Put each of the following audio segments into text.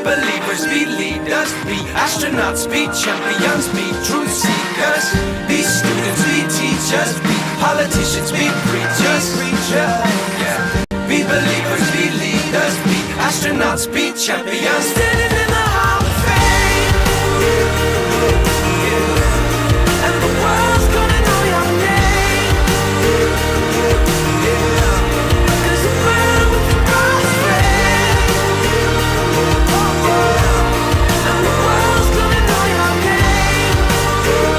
believers, be leaders, be astronauts, be champions, be truth seekers, be students, be teachers, be politicians, be preachers. Yeah. Be believers, be leaders, be astronauts, be champions, standing in the Hall of Fame. Yeah. And the world's gonna know your name. Yeah. 'Cause the man with the cross flame. Yeah. And the world's gonna know your name. Yeah.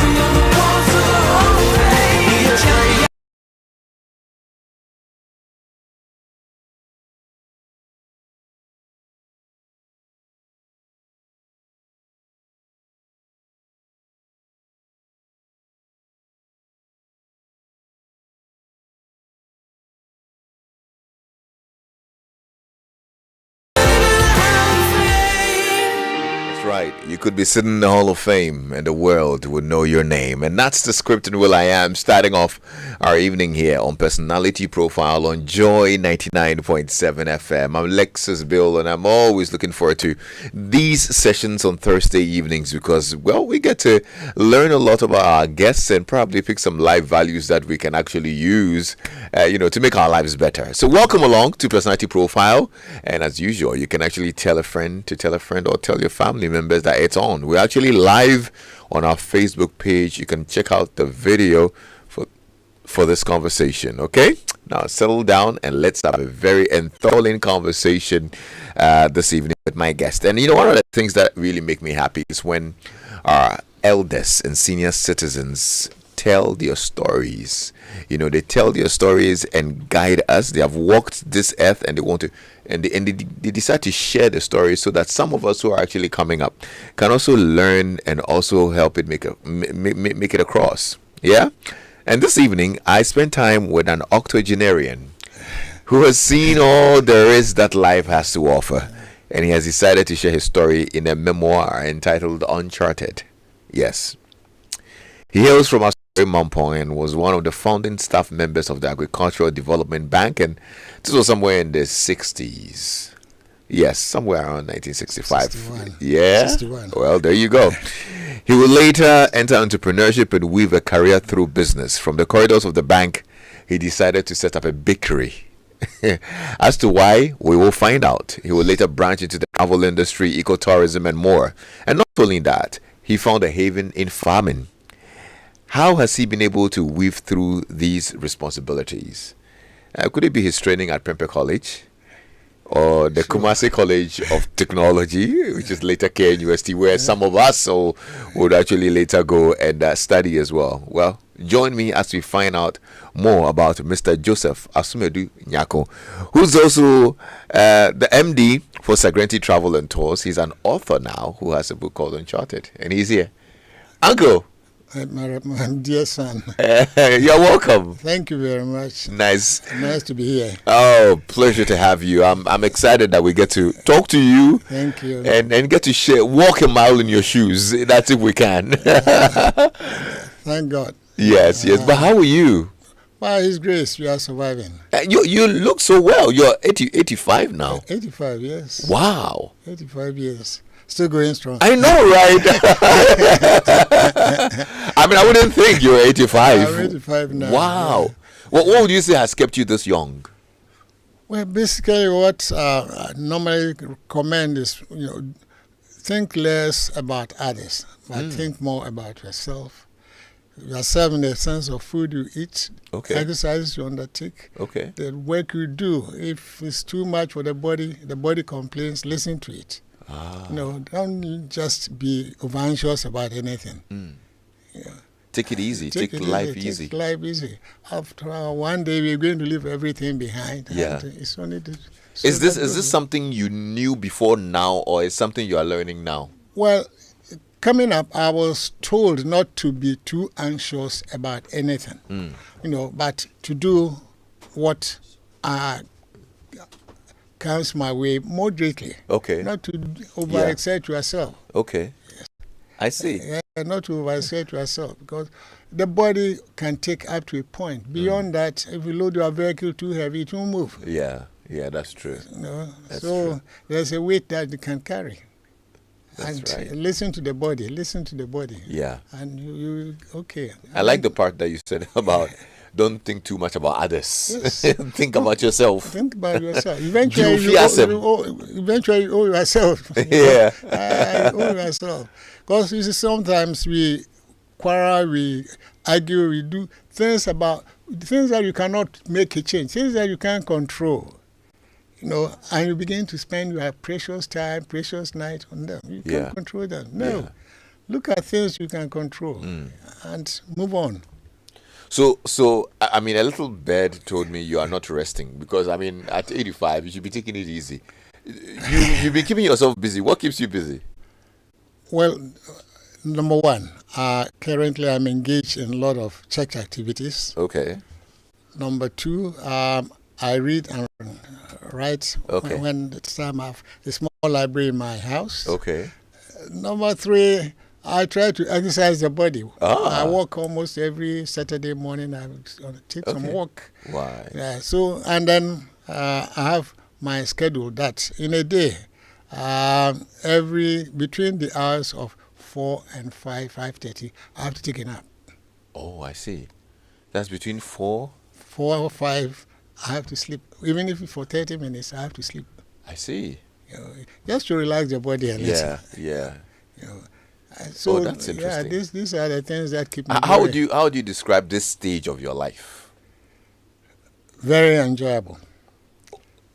Beyond the walls of the Hall of Fame. Be a champion. Right, you could be sitting in the Hall of Fame and the world would know your name. And that's the script and Will I Am, starting off our evening here on Personality Profile on Joy 99.7 FM. I'm Lexis Bill, and I'm always looking forward to these sessions on Thursday evenings because, well, we get to learn a lot about our guests and probably pick some life values that we can actually use, to make our lives better. So welcome along to Personality Profile. And as usual, you can actually tell a friend to tell a friend or tell your family members that it's on. We're actually live on our Facebook page. You can check out the video for this conversation. Okay, now settle down and let's have a very enthralling conversation this evening with my guest. And one of the things that really make me happy is when our elders and senior citizens tell their stories. They tell their stories and guide us. They have walked this earth and they want to, and they decide to share the stories so that some of us who are actually coming up can also learn and also help it make it across. Yeah. And this evening, I spent time with an octogenarian who has seen all there is that life has to offer, and he has decided to share his story in a memoir entitled Uncharted. Yes. He hails from Mampong and was one of the founding staff members of the Agricultural Development Bank, and this was somewhere in the 60s. Yes, somewhere around 1965. 61. Yeah. 61. Well, there you go. He will later enter entrepreneurship and weave a career through business. From the corridors of the bank, he decided to set up a bakery. As to why, we will find out. He will later branch into the travel industry, ecotourism, and more. And not only that, he found a haven in farming. How has he been able to weave through these responsibilities? Could it be his training at Prempeh College? Or the Kumasi College of Technology, which is later K University, where some of us would actually later go and study as well? Well, join me as we find out more about Mr. Joseph Asumadu Nyarko, who's also the MD for Sagrenti Travel and Tours. He's an author now who has a book called Uncharted, and he's here. Uncle! My dear son. You're welcome. Thank you very much. Nice to be here. Oh, pleasure to have you. I'm excited that we get to talk to you. Thank you. And get to walk a mile in your shoes. That's if we can. Thank God. Yes. But how are you? By His grace, we are surviving. You look so well. You're 85 now. 85 years. Wow. 85 years. Still going strong. I know, right? I mean, I wouldn't think you're 85. I'm 85 now. Wow. Yeah. What would you say has kept you this young? Well, basically, what I normally recommend is, think less about others, but think more about yourself. Yourself in the sense of food you eat, exercises you undertake, the work you do. If it's too much for the body complains, listen to it. Don't just be over-anxious about anything. Yeah. Take it easy. Take life easy. Take life easy. After one day, we're going to leave everything behind. Yeah. It's only is this something you knew before now, or is something you are learning now? Well, coming up, I was told not to be too anxious about anything. But to do what comes my way moderately. Okay. Not to overexert yourself. Okay. Yes. I see. Not to overexert yourself, because the body can take up to a point. Beyond that, if you load your vehicle too heavy, it won't move. Yeah. Yeah, that's true. You know, That's so true. there's a weight that you can carry. That's And right. listen to the body. Listen to the body. Yeah. And you okay. I like the part that you said about don't think too much about others. Yes. Think about yourself. Think about yourself. Do Eventually, fear them. eventually you owe yourself. Yeah. You owe yourself. Because you see, sometimes we quarrel, we argue, we do things that you cannot make a change, things that you can't control. You know, and you begin to spend your precious time, precious night on them. You Yeah. can't control them. No. Yeah. Look at things you can control and move on. So I mean, a little bird told me you are not resting because I mean, at 85, you should be taking it easy. You've been keeping yourself busy. What keeps you busy? Well, number one, currently I'm engaged in a lot of church activities. Okay. Number two, I read and write Okay. when the time I have a small library in my house. Okay. Number three, I try to exercise the body. Ah. I walk almost every Saturday morning. I take some Okay. walk. Why? Yeah, so, and then I have my schedule that in a day, between the hours of 4 and 5:30, I have to take a nap. Oh, I see. That's between 4. 4 or 5, I have to sleep. Even if it's for 30 minutes, I have to sleep. I see. You know, just to relax the body a little. Yeah, yeah. You know. So, that's interesting. Yeah, these are the things that keep me How very, do you describe this stage of your life? very enjoyable.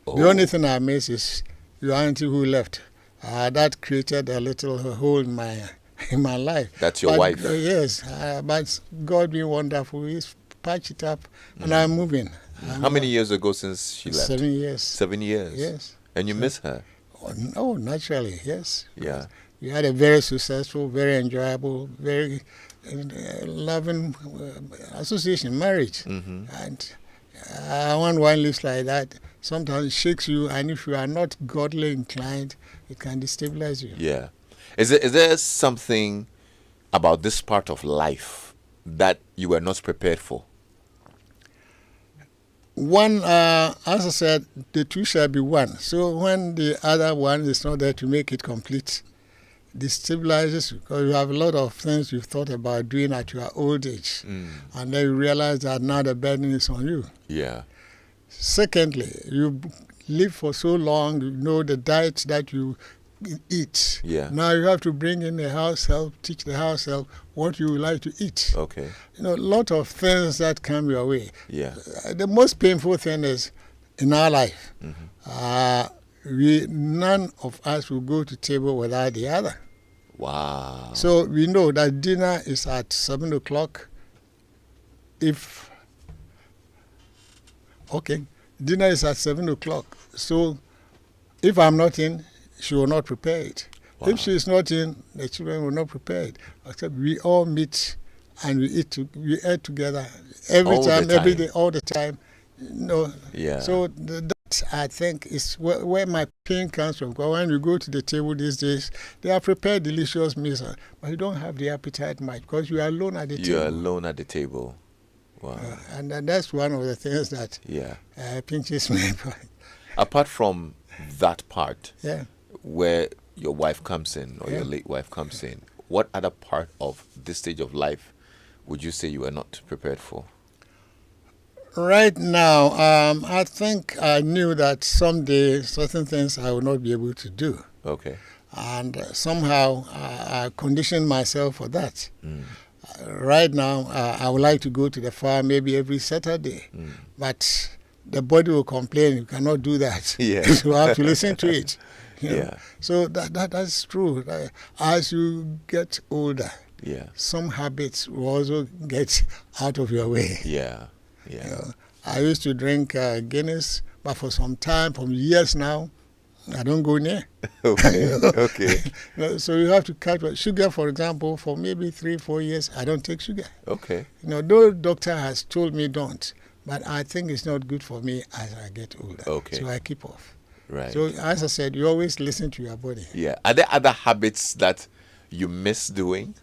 Oh. The only thing I miss is your auntie who left. That created a little hole in my life. That's your But, wife? Yes, but God being wonderful, He's patched it up, and I'm moving. How many years ago since she left? 7 years. 7 years. Yes. And you miss her? Oh, naturally, yes. Yeah. We had a very successful, very enjoyable, very loving association, marriage. Mm-hmm. And when one lives like that, sometimes it shakes you, and if you are not godly inclined, it can destabilize you. Yeah. Is there something about this part of life that you were not prepared for? One, as I said, the two shall be one. So when the other one is not there to make it complete, destabilizes you because you have a lot of things you've thought about doing at your old age, and then you realize that now the burden is on you. Yeah. Secondly, you live for so long, you know the diet that you eat. Yeah. Now you have to bring in the house help, teach the house help what you would like to eat. Okay. You know, a lot of things that come your way. Yeah. The most painful thing is in our life, none of us will go to table without the other. Wow. So we know that dinner is at 7 o'clock. Dinner is at 7 o'clock. So if I'm not in, she will not prepare it. Wow. If she is not in, the children will not prepare it. Except we all meet and we eat together every All the time, every time. day, all the time. No. Yeah. So that I think is where my pain comes from. Because when you go to the table these days, they have prepared delicious meals, but you don't have the appetite much because you are alone at the table. You're alone at the table. Wow. And that's one of the things that Yeah. pinches me. Apart from that part Yeah. where your wife comes in or Yeah. your late wife comes in, what other part of this stage of life would you say you were not prepared for? Right now, I think I knew that someday certain things I would not be able to do. Okay. And somehow I conditioned myself for that. Right now, I would like to go to the farm maybe every Saturday, but the body will complain, you cannot do that. Yeah. You have to listen to it. You know? Yeah. So that's true. As you get older, Yeah. some habits will also get out of your way. Yeah. Yeah. You know, I used to drink Guinness, but for some time, for years now, I don't go near. Okay. Okay. You know, so you have to cut sugar, for example, for maybe 3-4 years, I don't take sugar. Okay. You know, though doctor has told me don't, but I think it's not good for me as I get older. Okay. So I keep off. Right. So as I said, you always listen to your body. Yeah. Are there other habits that you miss doing?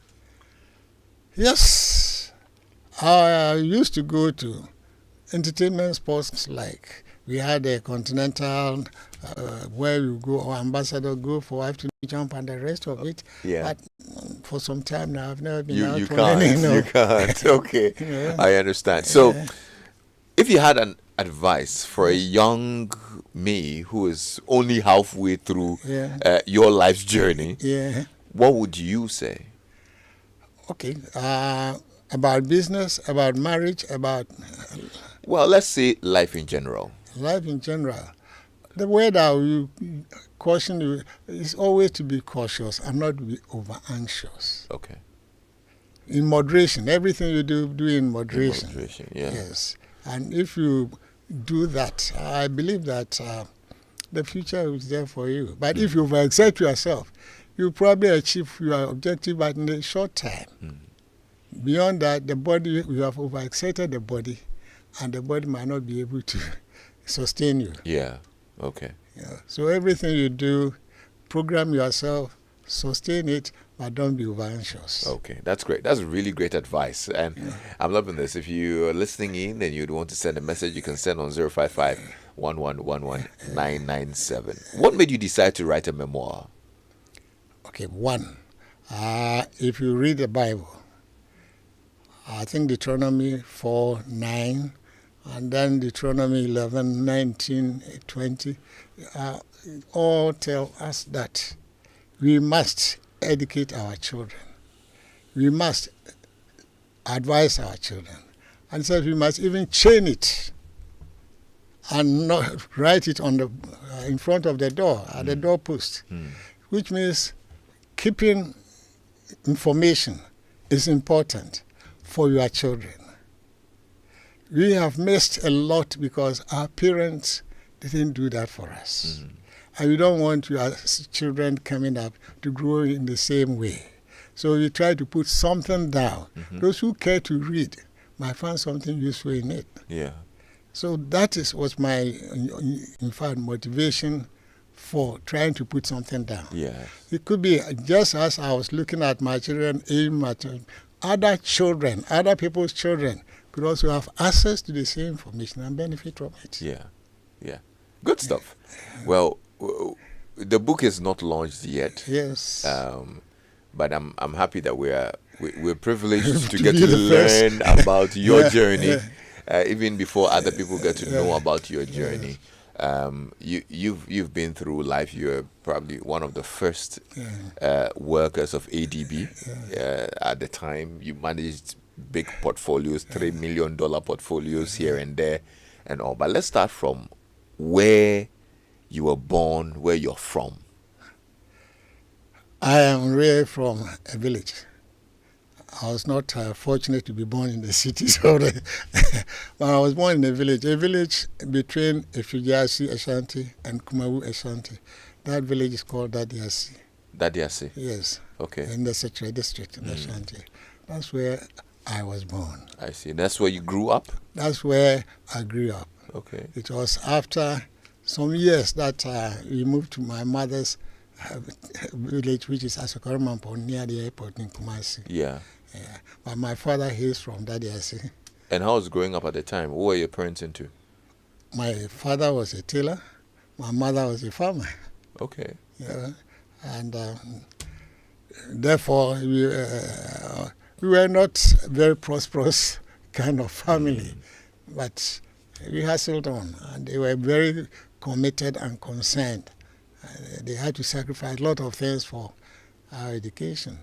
Yes. I used to go to entertainment sports like We had a continental where you go, or ambassador go for afternoon jump and the rest of it. Yeah. But for some time now, I've never been You out for can't. any, no. You can't. Okay. Yeah. I understand. So, if you had an advice for a young me who is only halfway through Yeah. your life's journey, Yeah. what would you say? Okay. About business, about marriage, about Well, let's say life in general. life in general. The way that we caution you is always to be cautious and not to be over anxious. Okay. In moderation, everything you do in moderation. Moderation, yeah. Yes. And if you do that, I believe that the future is there for you. But if you overexert yourself, you probably achieve your objective but in a short time. Beyond that, the body, you have overexerted the body, and the body might not be able to sustain you. Yeah. Okay. Yeah. So everything you do, program yourself, sustain it, but don't be over anxious. Okay, that's great. That's really great advice. And I'm loving this. If you are listening in and you'd want to send a message, you can send on 055 1111997. What made you decide to write a memoir? Okay, one, if you read the Bible, I think Deuteronomy 4:9, and then Deuteronomy 11:19, 20, all tell us that we must educate our children. We must advise our children. And so we must even chain it and not write it on the in front of the door, at the doorpost, which means keeping information is important for your children. We have missed a lot because our parents didn't do that for us. And we don't want your children coming up to grow in the same way. So we try to put something down. Those who care to read might find something useful in it. Yeah. So that was my, in fact, motivation for trying to put something down. Yeah. It could be just as I was looking at my children, aim at other children, other people's children could also have access to the same information and benefit from it. Yeah. Yeah. Good stuff. Well, the book is not launched yet. Yes. But I'm happy that we're privileged to To get be to the learn about your Yeah, journey, yeah. even before other people get to know about your journey. You've been through life. You're probably one of the first workers of ADB. At the time, you managed big portfolios, $3 million portfolios here and there, and all. But let's start from where you were born, where you're from. I am really from a village. I was not fortunate to be born in the city, but I was born in a village between Efijiasi Ashanti and Kumawu Ashanti. That village is called Dadiasi. Dadiasi. Yes. Okay. In the Secretary District in Ashanti. That's where I was born. I see. That's where you grew up? That's where I grew up. Okay. It was after some years that we moved to my mother's village, which is Asokoramampo, near the airport in Kumasi. Yeah. Yeah. But my father, he's from Dadiasi. And how was growing up at the time? What were your parents into? My father was a tailor. My mother was a farmer. Okay. Yeah. And therefore, we were not very prosperous kind of family. But we hustled on. And they were very committed and concerned. They had to sacrifice a lot of things for our education.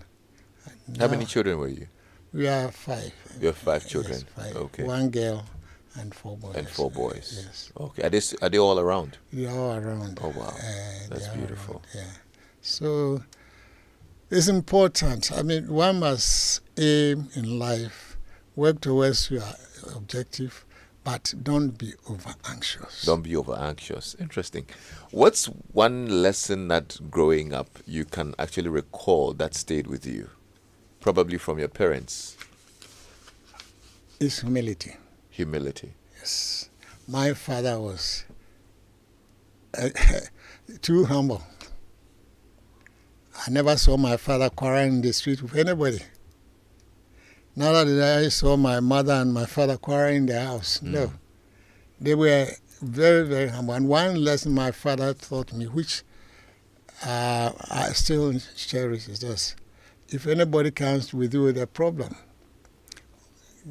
How many children were you? We are 5. You have 5 children. Yes, 5. Okay. 1 girl and 4 boys. And 4 boys. Yes. Okay. Are they all around? They are all around. Oh wow. That's they are beautiful. around, yeah. So it's important. I mean, one must aim in life, work towards your objective, but don't be over anxious. Don't be over anxious. Interesting. What's one lesson that growing up you can actually recall that stayed with you? Probably from your parents. It's humility. Humility. Yes. My father was too humble. I never saw my father quarreling in the street with anybody. Neither did I saw my mother and my father quarreling in their house. No. They were Very, very humble. And one lesson my father taught me, which I still cherish, is this. If anybody comes with you with a problem,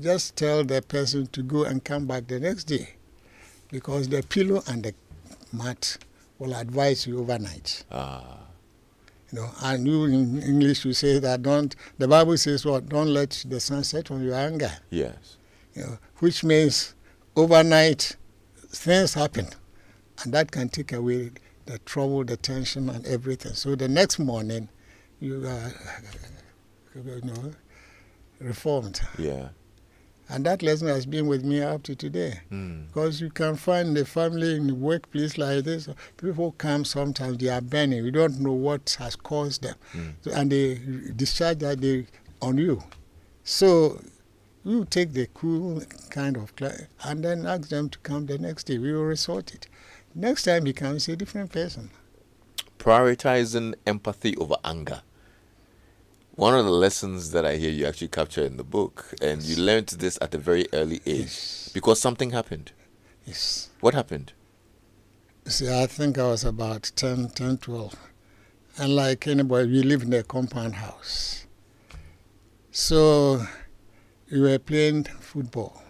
just tell the person to go and come back the next day, because the pillow and the mat will advise you overnight. You know, and you in English you say that the Bible says what? Don't let the sun set on your anger. Yes. You know, which means overnight things happen, and that can take away the trouble, the tension, and everything. So the next morning, you are, reformed. Yeah. And that lesson has been with me up to today. Because you can find the family in the workplace like this. People come sometimes, they are burning. You don't know what has caused them. So, and they discharge that on you. So you take the cool kind of and then ask them to come the next day. We will resort it. Next time he comes, a different person. Prioritizing empathy over anger. One of the lessons that I hear you actually capture in the book, and you learned this at a very early age, because something happened. Yes. What happened? See, I think I was about 10, 12. And like anybody, we lived in a compound house. So we were playing football.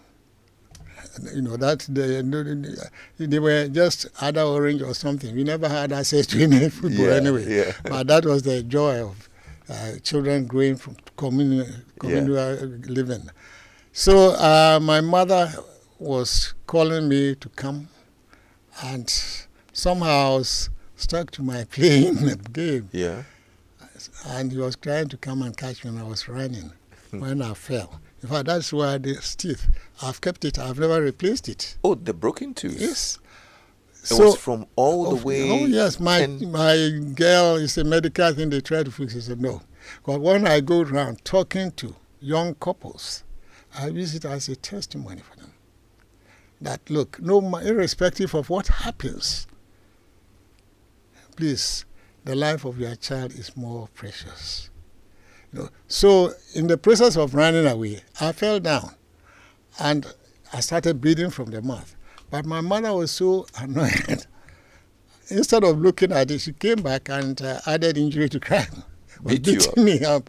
You know, they were just either orange or something. We never had access to any football anyway. Yeah. But that was the joy of children growing from communal living. So my mother was calling me to come, and somehow I was stuck to my playing the game. Yeah. And he was trying to come and catch me when I was running, when I fell. In fact, that's why this teeth, I've kept it, I've never replaced it. Oh, the broken tooth? Yes. It was from all the way. Oh, yes. My girl is a medical thing. They try to fix it. I said, no. But when I go around talking to young couples, I use it as a testimony for them. That, look, irrespective of what happens, please, the life of your child is more precious. You know, so in the process of running away, I fell down, and I started bleeding from the mouth. But my mother was so annoyed. Instead of looking at it, she came back and added injury to crime. Beating me up.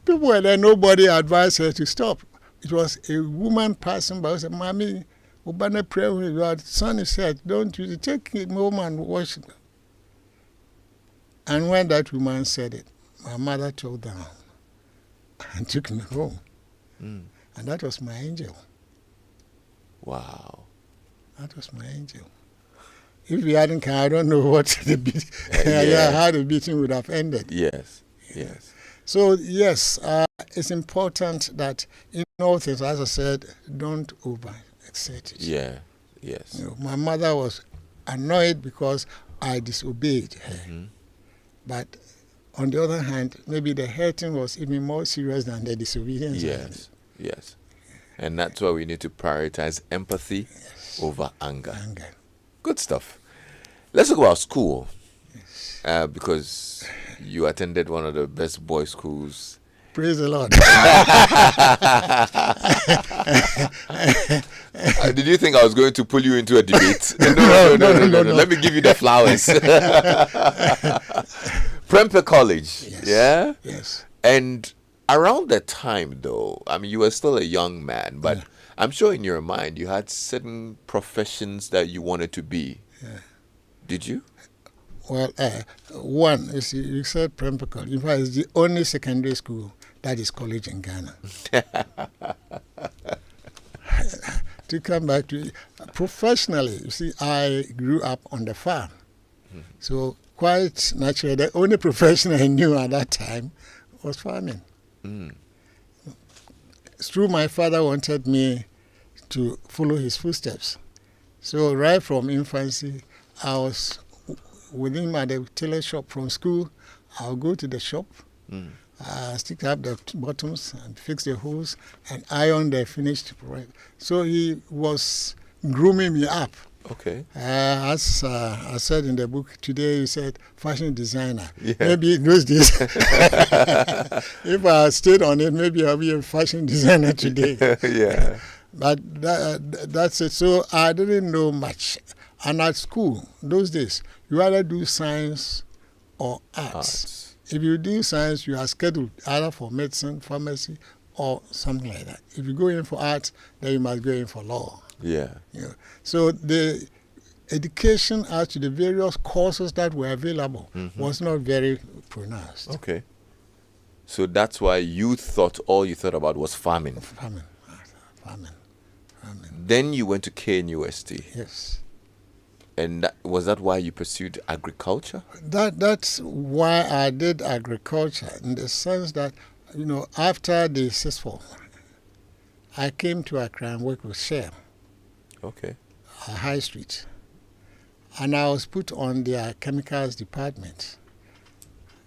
People were there, nobody advised her to stop. It was a woman passing by who said, Mommy, Ubana pray with your son is said, don't you take him home and wash him. And when that woman said it, my mother told down and took me home. And that was my angel. Wow. That was my angel. If we hadn't come, I don't know what how the beating would have ended. Yes, yes. So, yes, it's important that in all things, as I said, don't over-excite it. Yeah, yes. You know, my mother was annoyed because I disobeyed her. But on the other hand, maybe the hurting was even more serious than the disobedience. Yes, yes. And that's why we need to prioritize empathy over anger. Good stuff. Let's talk about school. Because you attended one of the best boys' schools. Praise the Lord. Did you think I was going to pull you into a debate? No. Let me give you the flowers. Prempeh College. Yes. Yeah? Yes. And around that time, though, I mean, you were still a young man, but I'm sure in your mind you had certain professions that you wanted to be. Yeah. Did you? Well, one, you said Prempeh College. In fact, it's the only secondary school that is college in Ghana. To come back to it, professionally, you see, I grew up on the farm. So quite naturally, the only profession I knew at that time was farming. Through my father wanted me to follow his footsteps. So right from infancy, I was with him at the tailor shop from school. I'll go to the shop, stick up the bottoms and fix the holes and iron the finished product. So he was grooming me up. Okay. As I said in the book today, you said fashion designer. Yeah. Maybe in those days, if I stayed on it, maybe I'll be a fashion designer today. Yeah. But that's it. So I didn't know much. And at school, those days, you either do science or arts. If you do science, you are scheduled either for medicine, pharmacy, or something like that. If you go in for arts, then you must go in for law. Yeah. You know. So the education as to the various courses that were available was not very pronounced. Okay. So that's why all you thought about was farming. Farming. Then you went to KNUST. Yes. And was that why you pursued agriculture? That's why I did agriculture, in the sense that, after the ceasefire, I came to Accra and worked with Shell. Okay. High Street. And I was put on their chemicals department.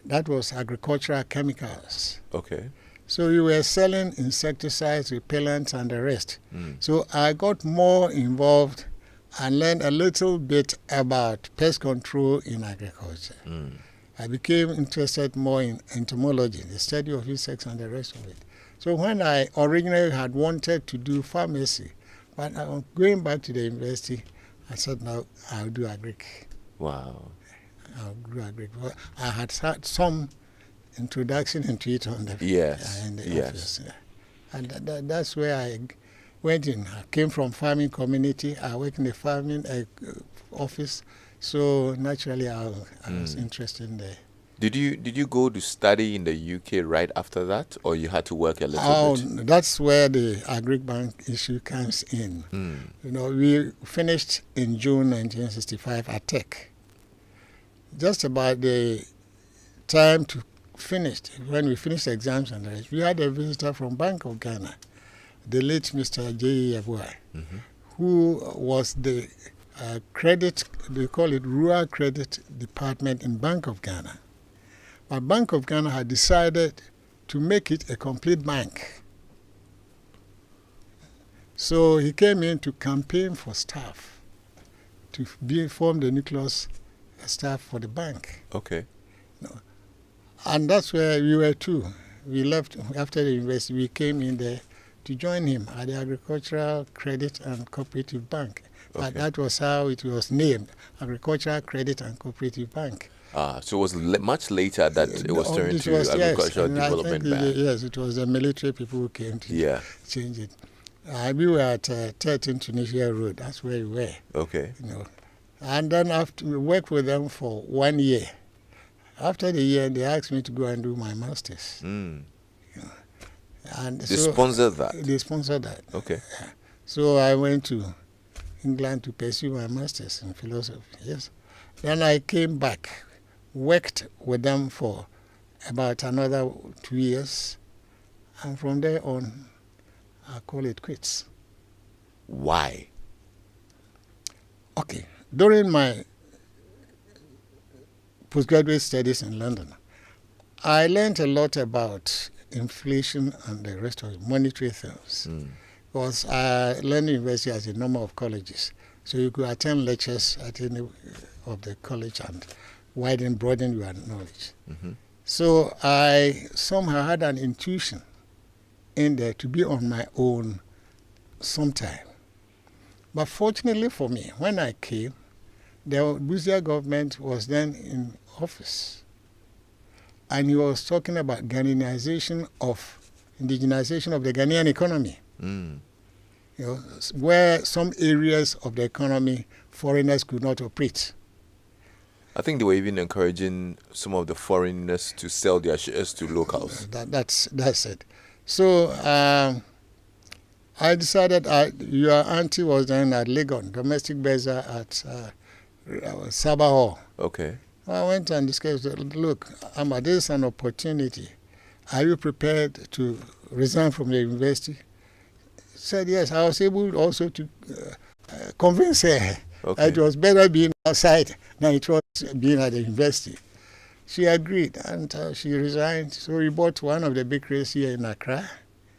That was agricultural chemicals. Okay. So we were selling insecticides, repellents, and the rest. So I got more involved and learned a little bit about pest control in agriculture. I became interested more in entomology, the study of insects and the rest of it. So when I originally had wanted to do pharmacy, but I was going back to the university, I said, no, I'll do agric. Wow. I'll do agric. Well, I had some introduction into it on the in the office. And that's where I went in. I came from farming community. I worked in the farming office. So naturally, I was interested in the... Did you go to study in the UK right after that, or you had to work a little bit? That's where the Agric Bank issue comes in. We finished in June 1965 at Tech. Just about the time to finish, when we finished exams and the rest, we had a visitor from Bank of Ghana, the late Mr. J. Yabua, who was the credit, they call it Rural Credit Department in Bank of Ghana. But Bank of Ghana had decided to make it a complete bank. So he came in to campaign for staff, to form the nucleus staff for the bank. Okay. And that's where we were too. We left after the university, we came in there to join him at the Agricultural Credit and Cooperative Bank. Okay. But that was how it was named, Agricultural Credit and Cooperative Bank. So it was much later that it was turned to Agricultural Development Bank. Yes, it was the military people who came to change it. We were at 13 Tunisia Road. That's where we were. Okay. And then after we worked with them for 1 year. After the year, they asked me to go and do my master's. And they sponsored that? They sponsored that. Okay. So I went to England to pursue my master's in philosophy. Yes. Then I came back, worked with them for about another 2 years, and from there on, I call it quits. Why? Okay. During my postgraduate studies in London, I learned a lot about inflation and the rest of monetary things. Because I learned in university as a number of colleges. So you could attend lectures at any of the college and broaden your knowledge. So I somehow had an intuition in there to be on my own sometime. But fortunately for me, when I came, the Busia government was then in office. And he was talking about Ghanaianization indigenization of the Ghanaian economy. Where some areas of the economy foreigners could not operate. I think they were even encouraging some of the foreigners to sell their shares to locals. That's it. So I decided your auntie was then at Legon, domestic bazaar at Sabah Hall. Okay. I went and discussed, look, Amma, this is an opportunity. Are you prepared to resign from the university? Said yes. I was able also to convince her that it was better being outside than it was being at the university. She agreed and she resigned. So we bought one of the bakeries here in Accra.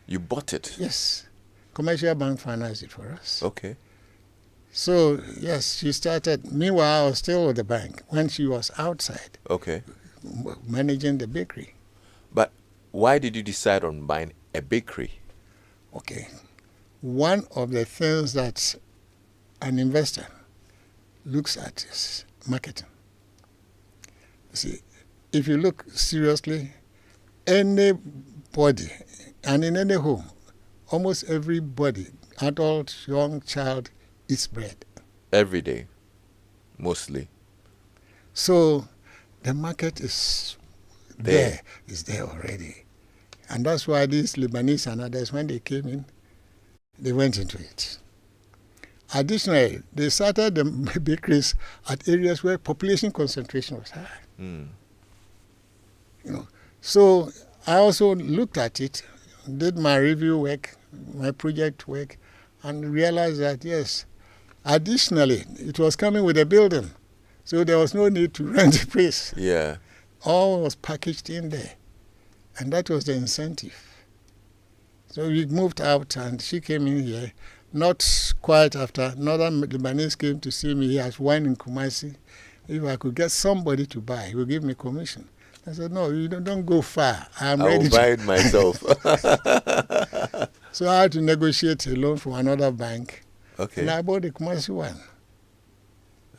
You bought it? Yes. Commercial Bank financed it for us. Okay. So, yes, she started. Meanwhile, I was still with the bank when she was outside. Okay. Managing the bakery. But why did you decide on buying a bakery? Okay. one of the things that an investor looks at is marketing. You see, if you look seriously, anybody, and in any home, almost everybody, adult, young child, eats bread. Every day, mostly. So the market is there. It's there already. And that's why these Lebanese and others, when they came in, they went into it. Additionally, they started the bakeries at areas where population concentration was high. Mm. You know, so I also looked at it, did my review work, my project work, and realized that yes, additionally, it was coming with a building, so there was no need to rent a place. Yeah. All was packaged in there, and that was the incentive. So we moved out, and she came in here. Not quite after, another Lebanese came to see me. He has wine in Kumasi. If I could get somebody to buy, he would give me commission. I said, no, you don't go far. I'm ready I'll buy it myself. So I had to negotiate a loan from another bank. Okay. And I bought the Kumasi one.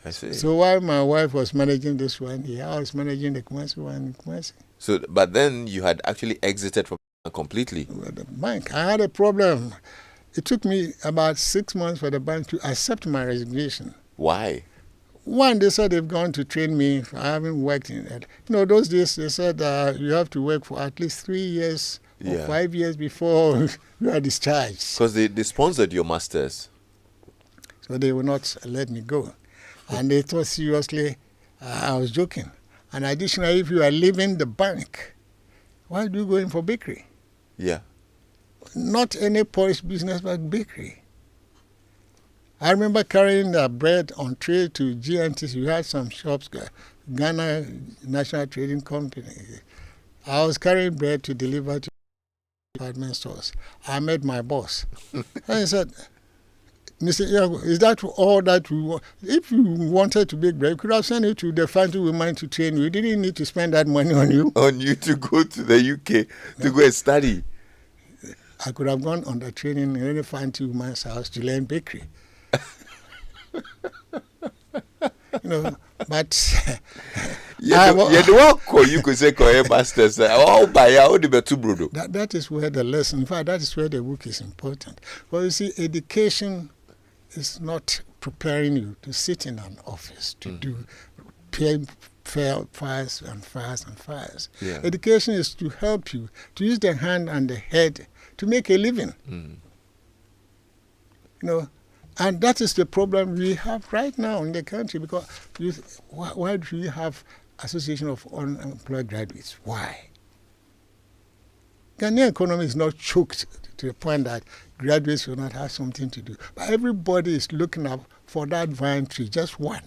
I see. So while my wife was managing this one here, I was managing the Kumasi one in Kumasi. So, but then you had actually exited from completely. The bank, I had a problem. It took me about 6 months for the bank to accept my resignation. Why? One, they said they've gone to train me. I haven't worked in it. You know, those days they said you have to work for at least 3 years or 5 years before you are discharged. Because they sponsored your masters. So they would not let me go. And they thought seriously I was joking. And additionally, if you are leaving the bank, why do you go in for bakery? Yeah. Not any porridge business, but bakery. I remember carrying the bread on tray to GNTs. We had some shops, Ghana National Trading Company. I was carrying bread to deliver to department stores. I met my boss. And he said, Mr. Nyarko, is that all that we want? If you wanted to bake bread, you could have sent it to the fancy woman to train you. You didn't need to spend that money on you. On you to go to the UK to go and study. I could have gone on the training in any fancy woman's house to learn bakery. You know, but you could say masters. That is where the lesson, in fact, that is where the book is important. Well, you see, education is not preparing you to sit in an office to do fires and fires and fires. Yeah. Education is to help you to use the hand and the head to make a living. You know, and that is the problem we have right now in the country, because why do we have Association of Unemployed Graduates? Why? Ghanaian economy is not choked to the point that graduates will not have something to do. But everybody is looking up for that vine tree, just one.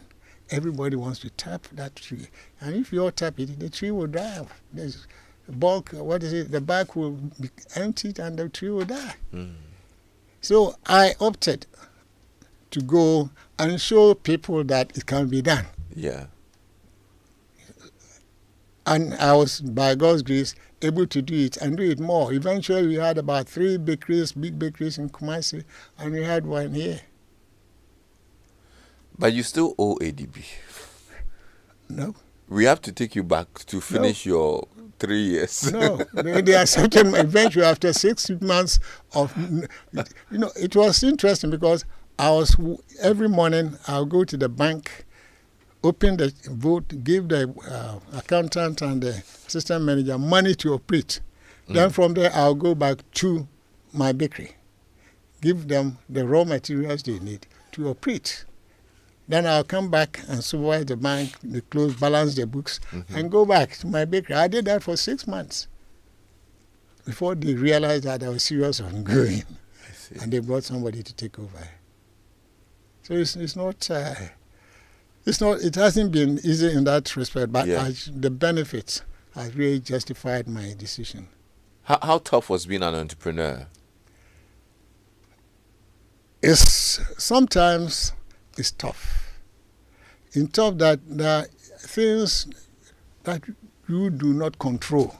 Everybody wants to tap that tree. And if you all tap it, the tree will die. There's bulk, the bark will be emptied and the tree will die. So I opted to go and show people that it can be done. Yeah. And I was, by God's grace, able to do it and do it more. Eventually, we had about 3 bakeries, big bakeries in Kumasi, and we had one here. But you still owe ADB. No. We have to take you back to finish your 3 years. No, they accepted me eventually after 6 months of, it was interesting because every morning I'll go to the bank, open the vote, give the accountant and the assistant manager money to operate. Then from there I'll go back to my bakery, give them the raw materials they need to operate. Then I'll come back and supervise the bank, the close, balance the books, and go back to my bakery. I did that for 6 months before they realized that I was serious on going. And they brought somebody to take over. So it hasn't been easy in that respect, but the benefits have really justified my decision. How tough was being an entrepreneur? Sometimes it's tough. In tough that there are things that you do not control.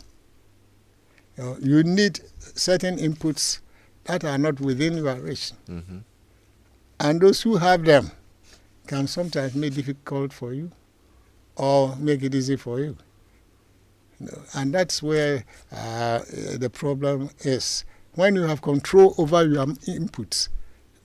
You need certain inputs that are not within your reach. And those who have them can sometimes make it difficult for you or make it easy for you. And that's where the problem is. When you have control over your inputs,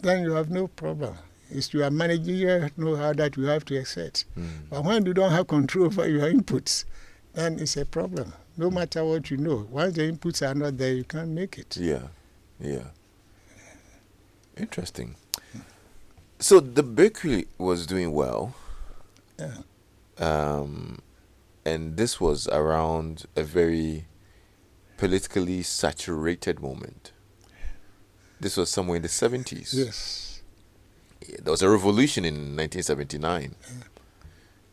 then you have no problem. It's your managerial know-how that you have to exert. But when you don't have control over your inputs, then it's a problem. No matter what you know, once the inputs are not there, you can't make it. Yeah. Interesting. So the bakery was doing well. Yeah. And this was around a very politically saturated moment. This was somewhere in the 70s. Yes. There was a revolution in 1979.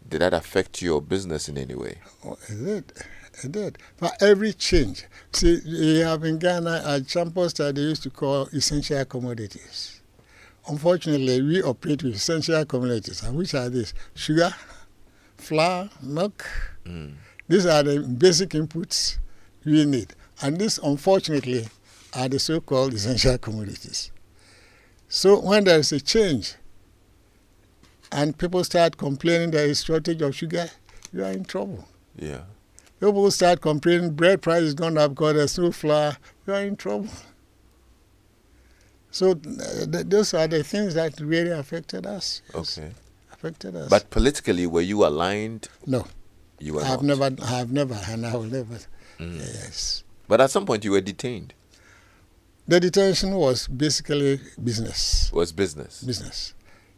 Did that affect your business in any way? Oh, it did. But every change, see, you have in Ghana a champos that they used to call essential commodities. Unfortunately, we operate with essential commodities, and which are these? Sugar, flour, milk. These are the basic inputs we need. And these, unfortunately, are the so-called essential commodities. So when there is a change and people start complaining there is shortage of sugar, you are in trouble. Yeah. People start complaining bread price is gone up because there's no flour, you are in trouble. So those are the things that really affected us. Yes. Okay. Affected us. But politically, were you aligned? No. You were I have not. never, and I will never. Yes. But at some point, you were detained. The detention was basically business. Was business. Business.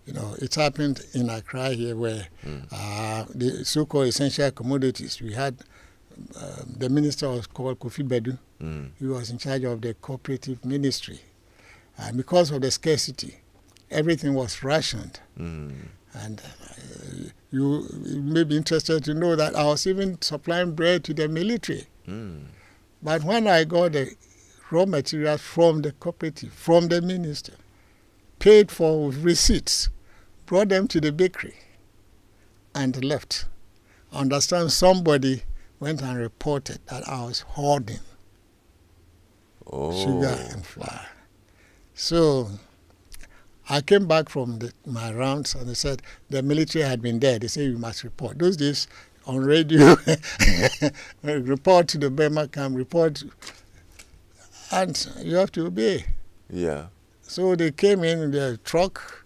It happened in Accra here where the so-called essential commodities, we had, the minister was called Kofi Bedu. He was in charge of the cooperative ministry. And because of the scarcity, everything was rationed. And you may be interested to know that I was even supplying bread to the military. But when I got the raw materials from the cooperative, from the minister, paid for with receipts, brought them to the bakery, and left. Understand somebody went and reported that I was hoarding sugar and flour. So I came back from my rounds and they said the military had been there. They said you must report. Those days on radio, report to the Burma camp, report, and you have to obey. Yeah. So they came in their truck.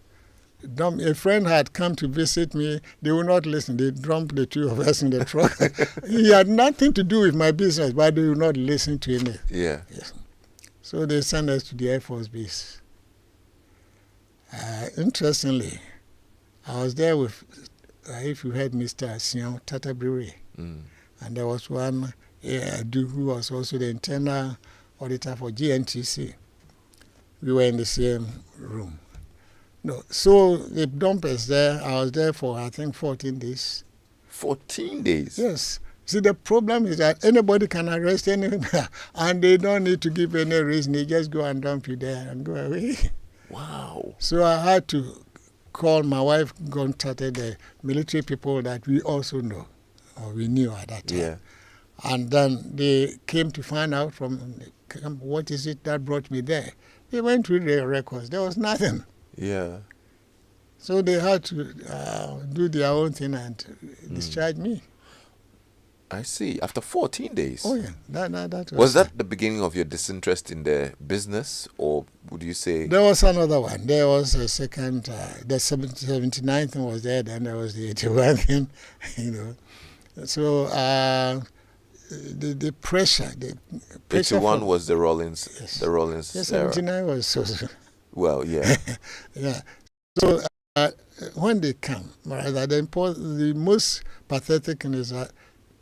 A friend had come to visit me. They would not listen. They dumped the two of us in the truck. He had nothing to do with my business, but they would not listen to him. Yeah. Yes. So they sent us to the Air Force Base. Interestingly, I was there with, if you heard Mr. Sion Tatabiri, and there was one who was also the internal auditor for GNTC. We were in the same room. No, so they dumped us there. I was there for, I think, 14 days. 14 days? Yes. See, the problem is that anybody can arrest anyone, and they don't need to give any reason. They just go and dump you there and go away. Wow. So I had to call my wife, contacted the military people that we also know, or we knew at that time. Yeah. And then they came to find out from what is it that brought me there. They went through their records. There was nothing. Yeah. So they had to do their own thing and discharge me. I see. After 14 days. Oh, yeah. That Was that the beginning of your disinterest in the business, or would you say? There was another one. There was a second, the 79th thing was there, then there was the 81th thing, So the pressure. 81 was the Rollins, yes. the Rollins Yes, era. 79 was so. Well, yeah. Yeah. So when they come, the most pathetic thing is that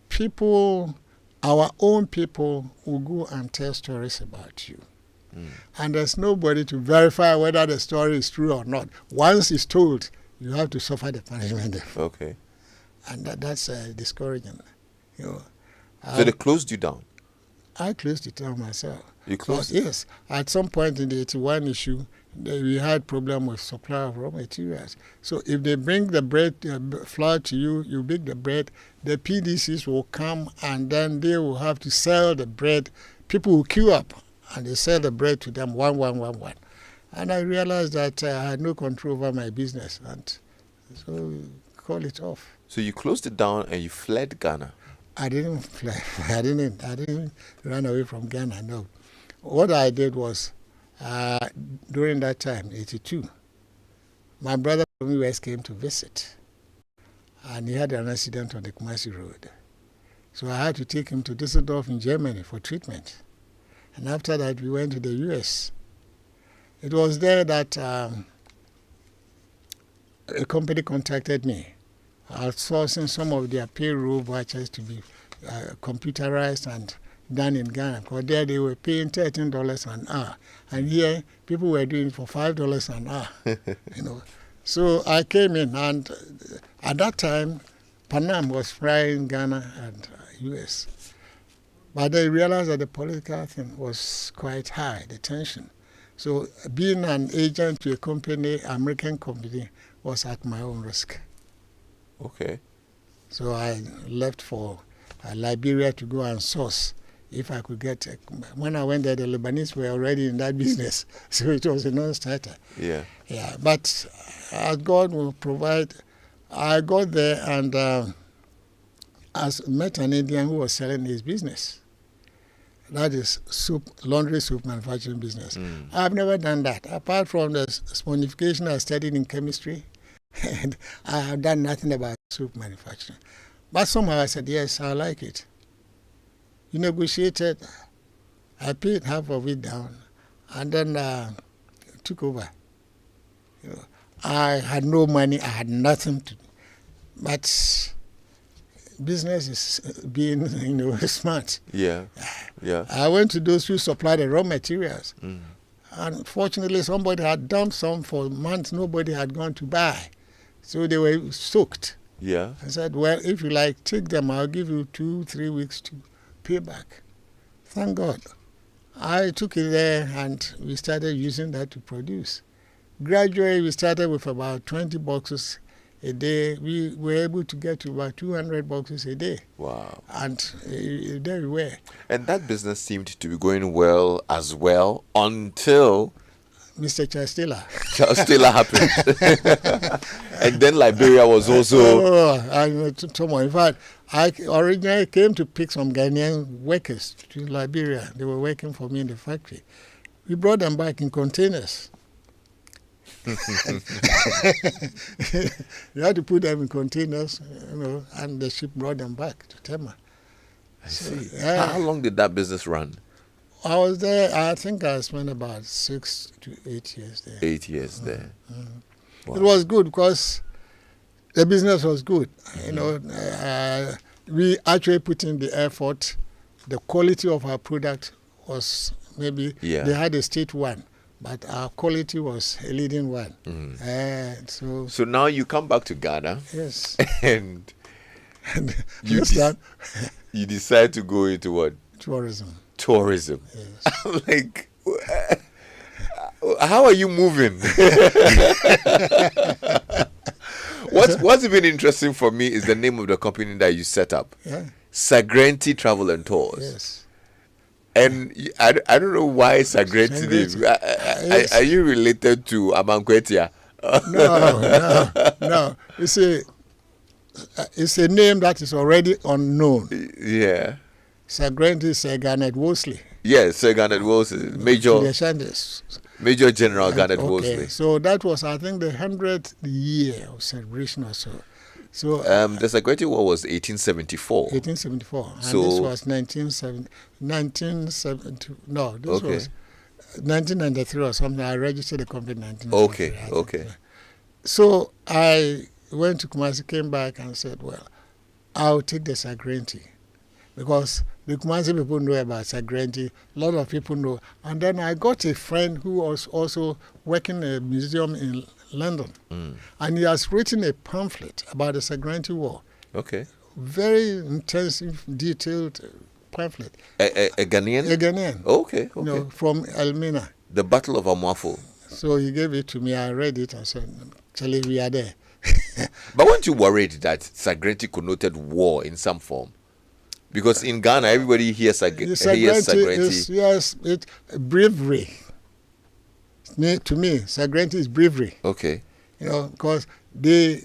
people, our own people, will go and tell stories about you. And there's nobody to verify whether the story is true or not. Once it's told, you have to suffer the punishment. Okay. And that's discouraging. So they closed you down? I closed it down myself. You closed it? Yes. At some point in the 81 issue, we had problem with supply of raw materials. So if they bring the bread, flour to you, you bake the bread, the PDCs will come and then they will have to sell the bread. People will queue up and they sell the bread to them 1,111. And I realized that I had no control over my business, and so call it off. So you closed it down and you fled Ghana. I didn't fly. I didn't run away from Ghana. No, what I did was during that time, '82, my brother from the US came to visit, and he had an accident on the Kumasi Road. So I had to take him to Düsseldorf in Germany for treatment, and after that we went to the US. It was there that a company contacted me, outsourcing some of their payroll vouchers to be computerized and done in Ghana. Because there they were paying $13 an hour, and here people were doing it for $5 an hour. You know, so I came in, and at that time, Panam was flying Ghana and US, but they realized that the political thing was quite high, the tension. So being an agent to a company, American company, was at my own risk. Okay. So I left for Liberia to go and source if I could get. When I went there, the Lebanese were already in that business, so it was a non-starter. Yeah. Yeah, but as God will provide, I got there and I met an Indian who was selling his business. That is laundry soap manufacturing business. I've never done that. Apart from the sponification I studied in chemistry, and I have done nothing about soap manufacturing. But somehow I said, yes, I like it. We negotiated. I paid half of it down, and then took over. You know, I had no money. I had nothing to do. But business is being, smart. Yeah. Yeah. I went to those who supply the raw materials. Unfortunately, somebody had dumped some for months. Nobody had gone to buy. So they were soaked. Yeah. I said, well, if you like, take them. I'll give you 2-3 weeks to pay back. Thank God. I took it there, and we started using that to produce. Gradually, we started with about 20 boxes a day. We were able to get to about 200 boxes a day. Wow. And there we were. And that business seemed to be going well as well until Mr. Chastela. Chastela happened. And then Liberia was also... In fact, I originally came to pick some Ghanaian workers to Liberia. They were working for me in the factory. We brought them back in containers. You had to put them in containers, and the ship brought them back to Tema. I see. How long did that business run? I was there, I think I spent about 6 to 8 years there. 8 years there. Wow. It was good because the business was good. We actually put in the effort. The quality of our product was maybe, they had a state one, but our quality was a leading one. So now you come back to Ghana. Yes. And you decide to go into what? Tourism. Yes. Like, how are you moving? What's been interesting for me is the name of the company that you set up. Yeah. Sagrenti Travel and Tours. Yes. And I don't know why Sagrenti name. Yes. Are you related to Amankwetia? No. It's a name that is already unknown. Yeah. Sagrenti is Garnet Wolseley. Yes, Sir Garnet Wolseley, Major General Garnet Wolseley. So that was, I think, the 100th year of celebration or so. So the Sagrenti War was 1874. 1874, and so, this was 1970. No, this was 1993 or something. I registered the company in 1993. Okay. So I went to Kumasi, came back, and said, well, I'll take the Sagrenti. Because the Kumasi people know about Sagrenti, a lot of people know. And then I got a friend who was also working in a museum in London. And he has written a pamphlet about the Sagrenti War. Okay. Very intensive, detailed pamphlet. A Ghanaian? A Ghanaian. Okay. From Elmina. The Battle of Amwafo. So he gave it to me. I read it and said, actually, we are there. But weren't you worried that Sagrenti connoted war in some form? Because in Ghana, everybody hears Sagrenti. Yes, it's bravery. To me, Sagrenti is bravery. Okay. Because they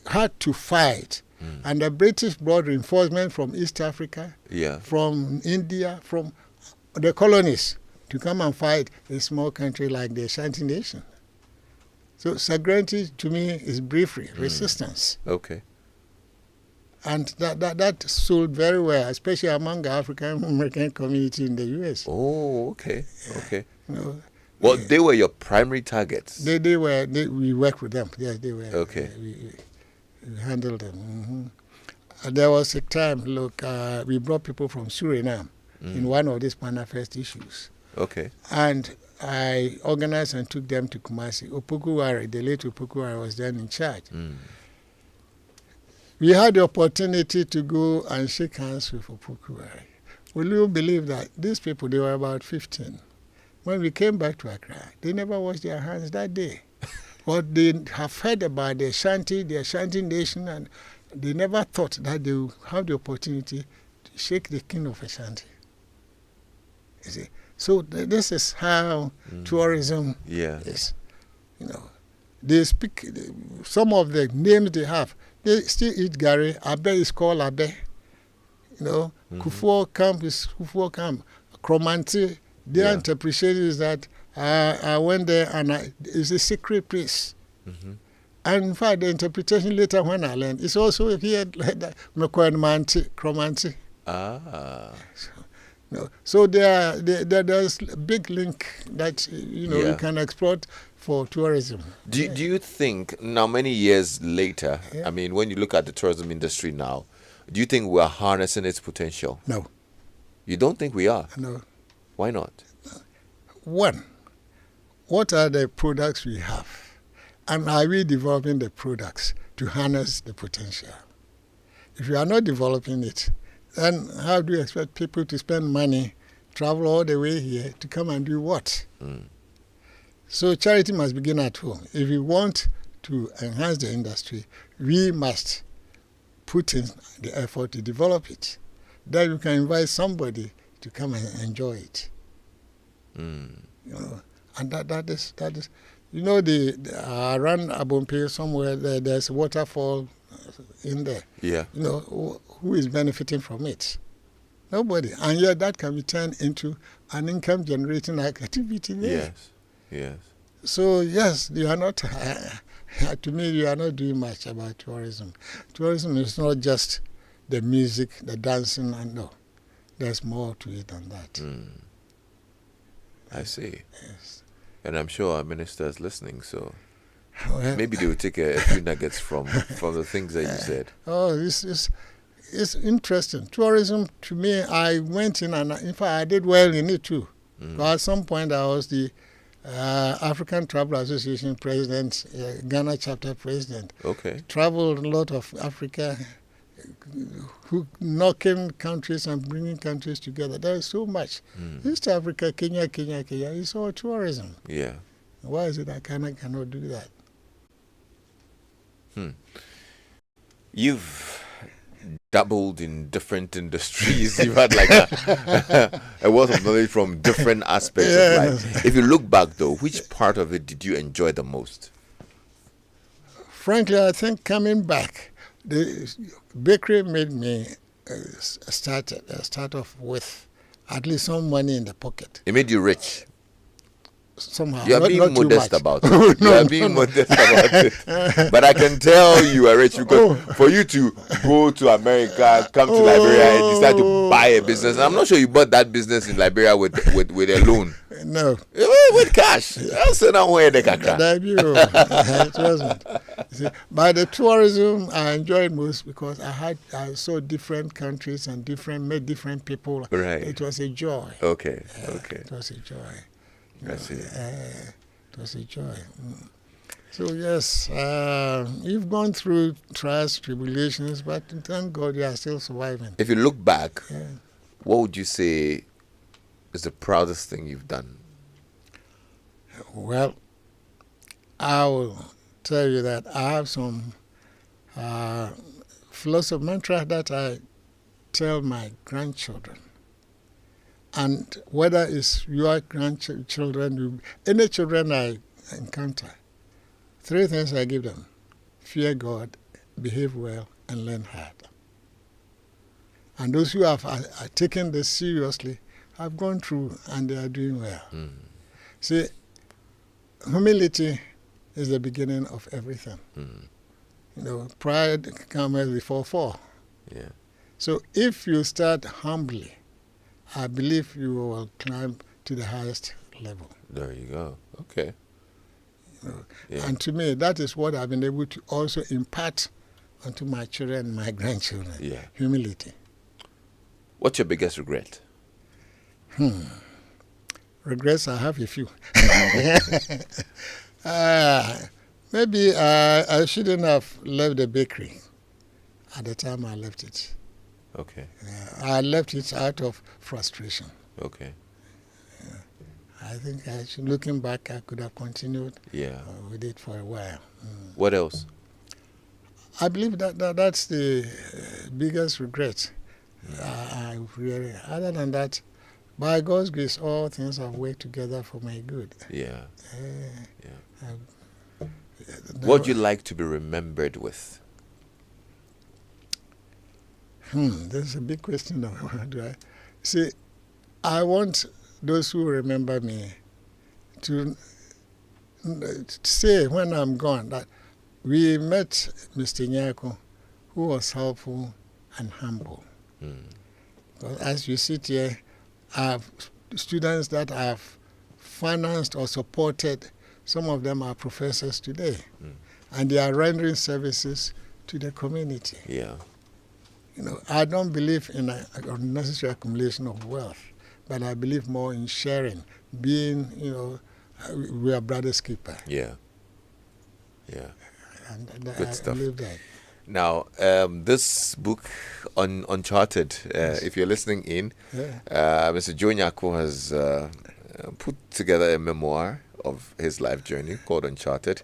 had to fight. And the British brought reinforcement from East Africa, from India, from the colonies to come and fight a small country like the Ashanti Nation. So Sagrenti, to me, is bravery, resistance. Okay. And that sold very well, especially among the African American community in the U.S. Oh, okay. Okay. Well, they were your primary targets. They were. We worked with them. Yes, they were. Okay. We handled them. There was a time, we brought people from Suriname in one of these Panafest issues. Okay. And I organized and took them to Kumasi. Opokuwari, the late Opokuwari, was then in charge. We had the opportunity to go and shake hands with Opokuwari. Will you believe that these people, they were about 15. When we came back to Accra, they never washed their hands that day. But they have heard about the Ashanti Nation, and they never thought that they would have the opportunity to shake the king of Ashanti. You see? So this is how tourism is. They speak, some of the names they have, they still eat Gary. Abe is called Abe. Kufuor Camp is Kufuor Camp. Kromanti, their interpretation is that I went there and it's a secret place. And in fact, the interpretation later when I learned, it's also here like that, Kromanti. So there's a big link that you can exploit for tourism. Do you think now, many years later, I mean, when you look at the tourism industry now, do you think we're harnessing its potential? No. You don't think we are? No. Why not? One, what are the products we have? And are we developing the products to harness the potential? If you are not developing it, then how do you expect people to spend money, travel all the way here to come and do what? So charity must begin at home. If we want to enhance the industry, we must put in the effort to develop it. Then you can invite somebody to come and enjoy it. And that is around Abompe somewhere there's a waterfall in there. Who is benefiting from it? Nobody. And yet that can be turned into an income generating activity there. Yes. So yes, you are not to me you are not doing much about tourism. Tourism is not just the music, the dancing, and no. There's more to it than that. I see. Yes. And I'm sure our minister is listening, so maybe they will take a few nuggets from the things that you said. It's interesting. Tourism, to me, I went in and in fact I did well in it too. But at some point I was the African Travel Association president, Ghana chapter president. Okay. Traveled a lot of Africa, knocking countries and bringing countries together. There is so much. East Africa, Kenya, it's all tourism. Yeah. Why is it that Ghana cannot do that? You've dabbled in different industries. You've had like a wealth of knowledge from different aspects of life. If you look back though, which part of it did you enjoy the most? Frankly, I think coming back, the bakery made me start off with at least some money in the pocket. It made you rich. Somehow. You are not being modest about it. No, you are being modest about it. But I can tell you are rich because for you to go to America, come to Liberia, and decide to buy a business. And I'm not sure you bought that business in Liberia with a loan. No. With cash. I'll send out where they can. It wasn't. By the tourism, I enjoyed most because I saw different countries and met different people. Right. It was a joy. Okay. It was a joy. I see. It was a joy. So yes, you've gone through trials, tribulations, but thank God you are still surviving. If you look back, what would you say is the proudest thing you've done? Well, I will tell you that I have some philosophy mantra that I tell my grandchildren, and whether it's your grandchildren, any children I encounter, 3 things I give them: fear God, behave well, and learn hard. And those who have taken this seriously have gone through, and they are doing well. See, humility is the beginning of everything. You know, pride comes before fall. Yeah. So if you start humbly, I believe you will climb to the highest level. There you go. Okay. You know? Yeah. And to me, that is what I've been able to also impart onto my children and my grandchildren. Yeah. Humility. What's your biggest regret? Regrets, I have a few. Maybe I shouldn't have left the bakery at the time I left it. Okay. I left it out of frustration. Okay. I think looking back, I could have continued with it for a while. What else? I believe that's the biggest regret. I really, other than that, by God's grace, all things have worked together for my good. Yeah. What would you like to be remembered with? This is a big question now. See, I want those who remember me to say when I'm gone that we met Mr. Nyarko, who was helpful and humble. Because as you sit here, I have students that I've financed or supported. Some of them are professors today, and they are rendering services to the community. Yeah. You know, I don't believe in a unnecessary accumulation of wealth, but I believe more in sharing, being, you know, we are brothers keeper. Yeah. Yeah. And Good I stuff. believe that. Now, this book, Uncharted, if you're listening in, Mr. Joe Nyarko has put together a memoir of his life journey called Uncharted,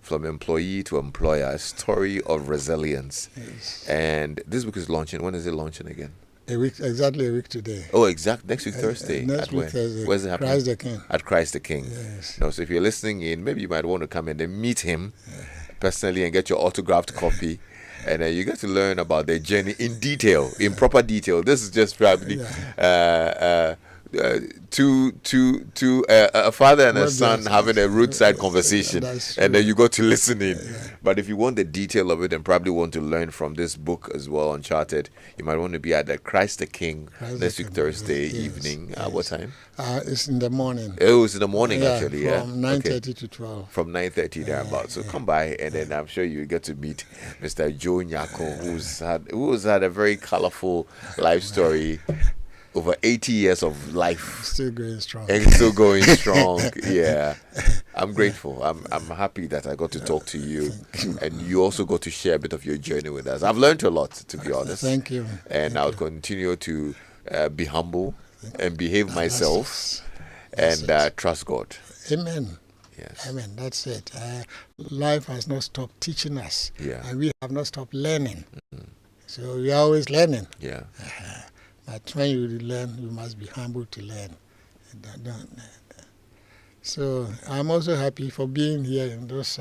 From Employee to Employer, a story of resilience. Yes. And this book is launching. When is it launching again? Exactly a week today. Oh, next week, Thursday. Next week, when? Thursday. Where's it happening? Christ the King. At Christ the King. Yes. No, so if you're listening in, maybe you might want to come in and meet him personally and get your autographed copy. And you get to learn about their journey in detail, in proper detail. This is just probably a father and a son having a roadside conversation, and then you go to listen in. But if you want the detail of it and probably want to learn from this book as well, Uncharted, you might want to be at the Christ the King next week Thursday evening. What time? It's in the morning. Oh, it's in the morning actually. From 9:30 to 12. From 9:30 thereabouts. So come by, and then I'm sure you get to meet Mr. Joe Nyarko, who's had a very colorful life story. Over 80 years of life. Still going strong. And still going strong. Yeah. I'm grateful. I'm happy that I got to talk to you. And you also got to share a bit of your journey with us. I've learned a lot, to be honest. Thank you. And I'll continue to be humble and behave myself and trust God. Amen. Yes. Amen. That's it. Life has not stopped teaching us. Yeah. And we have not stopped learning. So we are always learning. Yeah. But when you learn, you must be humble to learn. So I'm also happy for being here in this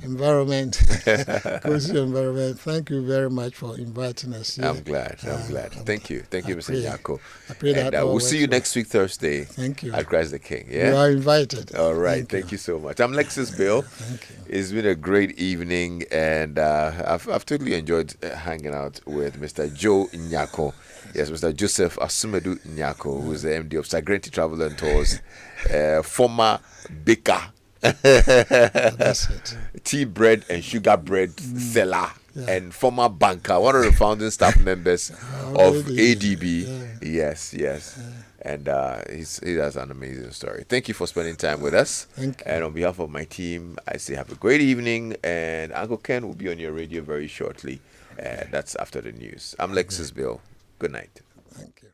environment, cozy environment. Thank you very much for inviting us here. I'm glad. Thank you, Mr. Nyarko. I pray that we'll see you next week Thursday. Thank you. At Christ the King. Yeah, you are invited. All right. Thank you so much. I'm Lexis Bill. Thank you. It's been a great evening, and I've totally enjoyed hanging out with Mr. Joe Nyarko. Yes, Mr. Joseph Asumadu Nyarko, who is the MD of Sagrenti Travel and Tours, former baker. That's it. Tea bread and sugar bread seller, and former banker, one of the founding staff members of ADB. Yes. And he has an amazing story. Thank you for spending time with us. Thank you. And on behalf of my team, I say have a great evening. And Uncle Ken will be on your radio very shortly. That's after the news. I'm Lexis Bill. Good night. Thank you.